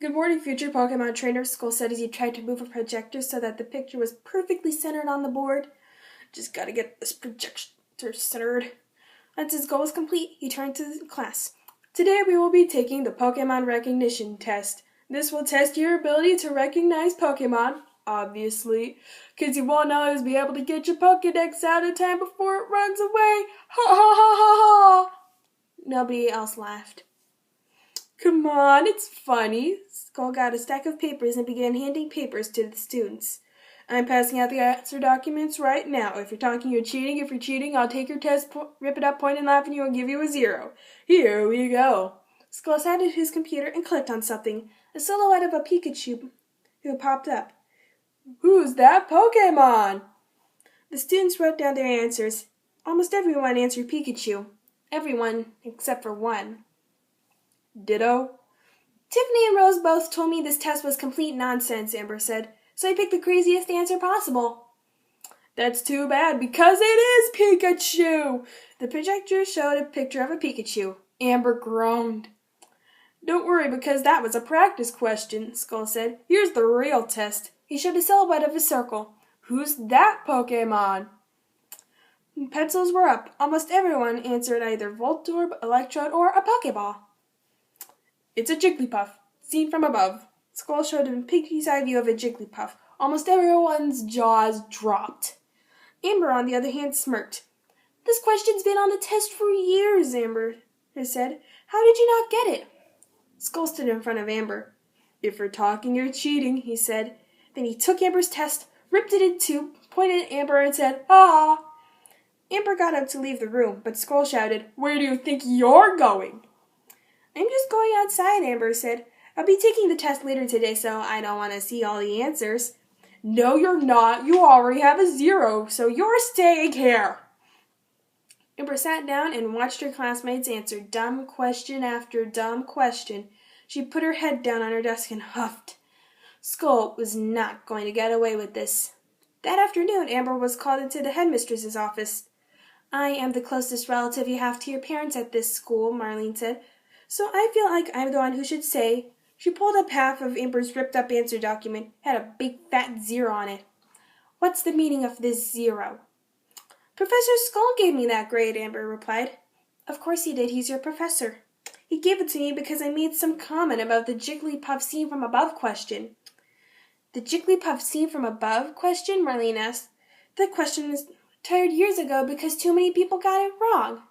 Good morning, future Pokemon trainer, Skull said as he tried to move a projector so that the picture was perfectly centered on the board. Just gotta get this projector centered. Once his goal was complete, he turned to the class. Today we will be taking the Pokemon Recognition Test. This will test your ability to recognize Pokemon, obviously, because you won't always be able to get your Pokedex out in time before it runs away. Ha ha ha ha ha! Nobody else laughed. Come on, it's funny. Skull got a stack of papers and began handing papers to the students. I'm passing out the answer documents right now. If you're talking, you're cheating. If you're cheating, I'll take your test, rip it up, point and laugh at you, and give you a 0. Here we go. Skull sat at his computer and clicked on something. A silhouette of a Pikachu who popped up. Who's that Pokemon? The students wrote down their answers. Almost everyone answered Pikachu. Everyone except for one. Ditto. Tiffany and Rose both told me this test was complete nonsense, Amber said, so I picked the craziest answer possible. That's too bad, because it is Pikachu! The projector showed a picture of a Pikachu. Amber groaned. Don't worry, because that was a practice question, Skull said. Here's the real test. He showed a silhouette of a circle. Who's that Pokemon? Pencils were up. Almost everyone answered either Voltorb, Electrode, or a Pokeball. It's a Jigglypuff, seen from above. Skull showed a pig's eye view of a Jigglypuff. Almost everyone's jaws dropped. Amber, on the other hand, smirked. This question's been on the test for years, Amber said. How did you not get it? Skull stood in front of Amber. If you're talking, you're cheating, he said. Then he took Amber's test, ripped it in two, pointed at Amber, and said, Ah! Amber got up to leave the room, but Skull shouted, Where do you think you're going? I'm just going outside, Amber said. I'll be taking the test later today, so I don't want to see all the answers. No, you're not. You already have a 0, so you're staying here. Amber sat down and watched her classmates answer dumb question after dumb question. She put her head down on her desk and huffed. Skull was not going to get away with this. That afternoon, Amber was called into the headmistress's office. I am the closest relative you have to your parents at this school, Marlene said. So I feel like I'm the one who should say. She pulled up half of Amber's ripped-up answer document, had a big fat 0 on it. What's the meaning of this 0? Professor Skull gave me that grade, Amber replied. Of course he did, he's your professor. He gave it to me because I made some comment about the Jigglypuff seen from above question. The Jigglypuff seen from above question? Marlene asked. That question was retired years ago because too many people got it wrong.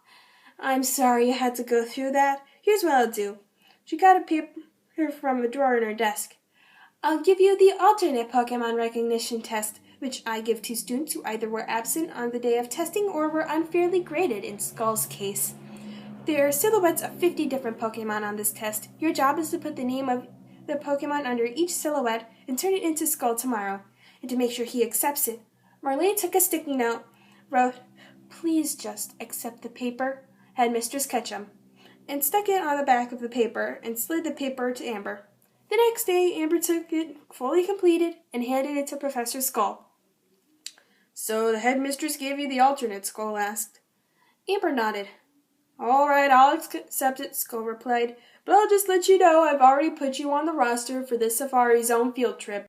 I'm sorry you had to go through that. Here's what I'll do. She got a paper from a drawer in her desk. I'll give you the alternate Pokemon recognition test, which I give to students who either were absent on the day of testing or were unfairly graded in Skull's case. There are silhouettes of 50 different Pokemon on this test. Your job is to put the name of the Pokemon under each silhouette and turn it into Skull tomorrow, and to make sure he accepts it. Marlene took a sticky note, wrote, Please just accept the paper, Headmistress Ketchum, and stuck it on the back of the paper and slid the paper to Amber. The next day, Amber took it fully completed and handed it to Professor Skull. So the headmistress gave you the alternate, Skull asked. Amber nodded. All right, I'll accept it, Skull replied, but I'll just let you know I've already put you on the roster for this Safari Zone field trip.